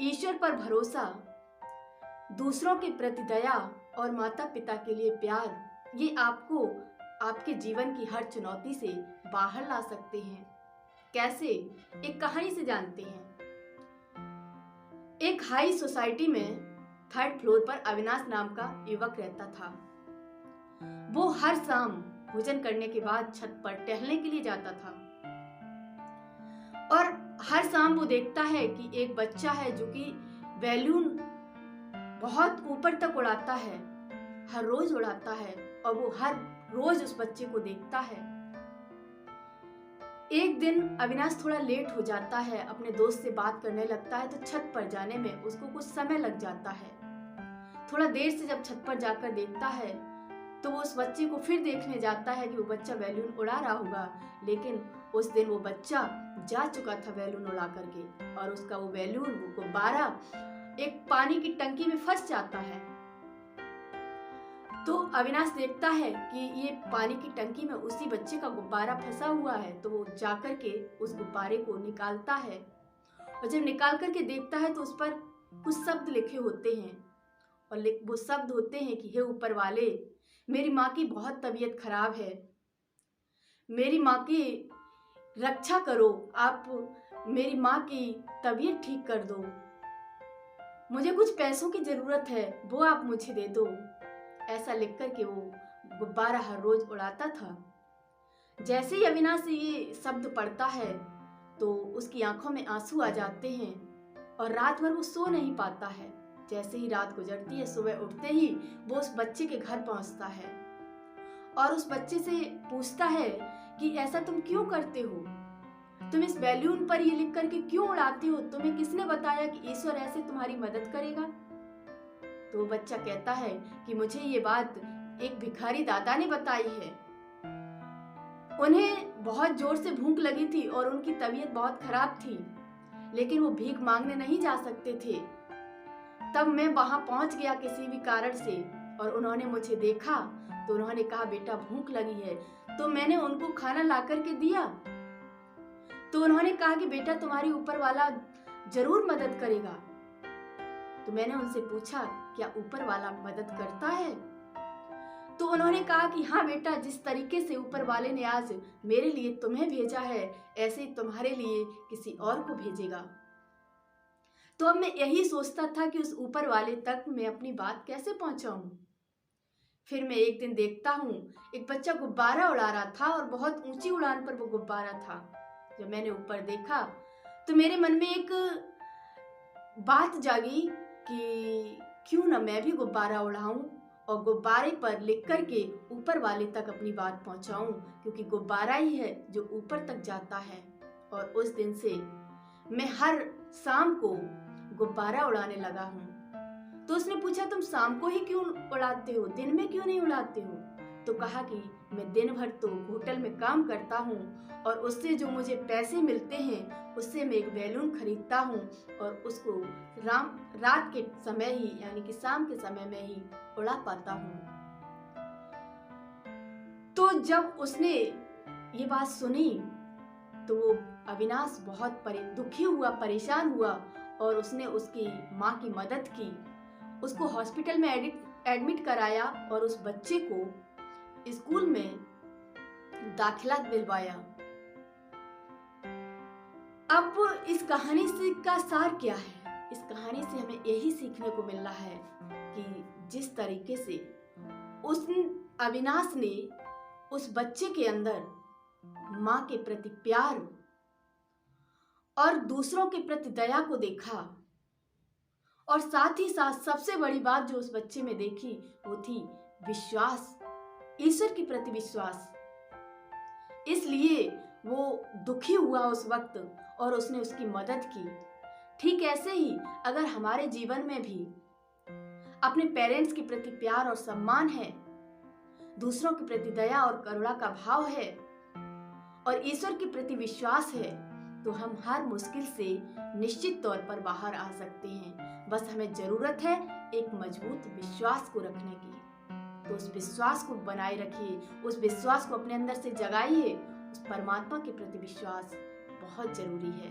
ईश्वर पर भरोसा, दूसरों के प्रति दया और माता पिता के लिए प्यार, ये आपको आपके जीवन की हर चुनौती से बाहर ला सकते हैं। कैसे? एक कहानी से जानते हैं। एक हाई सोसाइटी में 3rd फ्लोर पर अविनाश नाम का युवक रहता था। वो हर शाम भोजन करने के बाद छत पर टहलने के लिए जाता था और हर शाम वो देखता है कि एक बच्चा है जो कि बैलून बहुत ऊपर तक उड़ाता है, हर रोज उड़ाता है और वो हर रोज उस बच्चे को देखता है। एक दिन अविनाश थोड़ा लेट हो जाता है, अपने दोस्त से बात करने लगता है तो छत पर जाने में उसको कुछ समय लग जाता है। थोड़ा देर से जब छत पर जाकर देखता है तो वो उस बच्चे को फिर देखने जाता है कि वो बच्चा बैलून उड़ा रहा होगा, लेकिन उस दिन वो बच्चा जा चुका था बैलून उड़ा करके और उसका वो बैलून, वो गुब्बारा एक पानी की टंकी में फंस जाता है। तो अविनाश देखता है कि ये पानी की टंकी में उसी बच्चे का गुब्बारा फंसा हुआ है, तो वो जाकर के उस गुब्बारे को निकालता है और जब निकाल करके देखता है तो उस पर कुछ शब्द लिखे होते हैं और वो शब्द होते हैं कि हे ऊपर वाले, मेरी माँ की बहुत तबीयत खराब है, मेरी माँ की रक्षा करो, आप मेरी माँ की तबीयत ठीक कर दो, मुझे कुछ पैसों की जरूरत है, वो आप मुझे दे दो। ऐसा लिख कर के वो गुब्बारा हर रोज उड़ाता था। जैसे ही अविनाश ये शब्द पढ़ता है तो उसकी आंखों में आंसू आ जाते हैं और रात भर वो सो नहीं पाता है। जैसे ही रात गुजरती है, सुबह उठते ही वो उस बच्चे के घर पहुंचता है और उस बच्चे से पूछता है कि ऐसा तुम क्यों करते हो, तुम इस बैलून पर ये लिख करके क्यों उड़ाते हो, तुम्हें किसने बताया कि ईश्वर ऐसे तुम्हारी मदद करेगा। तो वो बच्चा कहता है कि मुझे ये बात एक भिखारी दादा ने बताई है, उन्हें बहुत जोर से भूख लगी थी और उनकी तबीयत बहुत खराब थी, लेकिन वो भीख मांगने नहीं जा सकते थे। तब मैं वहां पहुंच गया किसी भी कारण से और उन्होंने मुझे देखा तो उन्होंने कहा बेटा भूख लगी है, तो मैंने उनको खाना ला करके दिया। तो उन्होंने कहा कि बेटा तुम्हारी ऊपर वाला जरूर मदद करेगा। तो मैंने उनसे पूछा क्या ऊपर वाला मदद करता है? तो उन्होंने कहा कि हाँ बेटा, जिस तरीके से ऊपर वाले ने आज मेरे लिए तुम्हें भेजा है, ऐसे ही तुम्हारे लिए किसी और को भेजेगा। तो अब मैं यही सोचता था कि उस ऊपर वाले तक मैं अपनी बात कैसे पहुंचाऊं। फिर मैं एक दिन देखता हूँ एक बच्चा गुब्बारा उड़ा रहा था और बहुत ऊंची उड़ान पर वो गुब्बारा था। जब मैंने ऊपर देखा तो मेरे मन में एक बात जागी कि क्यों ना मैं भी गुब्बारा उड़ाऊं और गुब्बारे पर लिख करके ऊपर वाले तक अपनी बात पहुंचाऊं, क्योंकि गुब्बारा ही है जो ऊपर तक जाता है। और उस दिन से मैं हर शाम को गुब्बारा उड़ाने लगा हूँ। तो उसने पूछा तुम शाम को ही क्यों उड़ाते हो, दिन में क्यों नहीं उड़ाते हो? तो कहा कि मैं दिन भर तो होटल में काम करता हूँ और उससे जो मुझे पैसे मिलते हैं उससे मैं एक बैलून खरीदता हूँ और उसको रात के समय ही यानी कि शाम के समय में ही उड़ा पाता हूँ। तो जब उसने ये बात सुनी तो वो अविनाश बहुत दुखी हुआ, परेशान हुआ और उसने उसकी माँ की मदद की, उसको हॉस्पिटल में एडमिट कराया और उस बच्चे को स्कूल में दाखिला दिलवाया। अब इस कहानी से का सार क्या है? इस कहानी से हमें यही सीखने को मिल रहा है कि जिस तरीके से उस अविनाश ने उस बच्चे के अंदर माँ के प्रति प्यार और दूसरों के प्रति दया को देखा और साथ ही साथ सबसे बड़ी बात जो उस बच्चे में देखी वो थी विश्वास, ईश्वर के प्रति विश्वास। इसलिए वो दुखी हुआ उस वक्त और उसने उसकी मदद की। ठीक ऐसे ही अगर हमारे जीवन में भी अपने पेरेंट्स के प्रति प्यार और सम्मान है, दूसरों के प्रति दया और करुणा का भाव है और ईश्वर के प्रति विश्वास है, तो हम हर मुश्किल से निश्चित तौर पर बाहर आ सकते हैं। बस हमें जरूरत है एक मजबूत विश्वास को रखने की। तो उस विश्वास को बनाए रखिए, उस विश्वास को अपने अंदर से जगाइए। उस परमात्मा के प्रति विश्वास बहुत जरूरी है।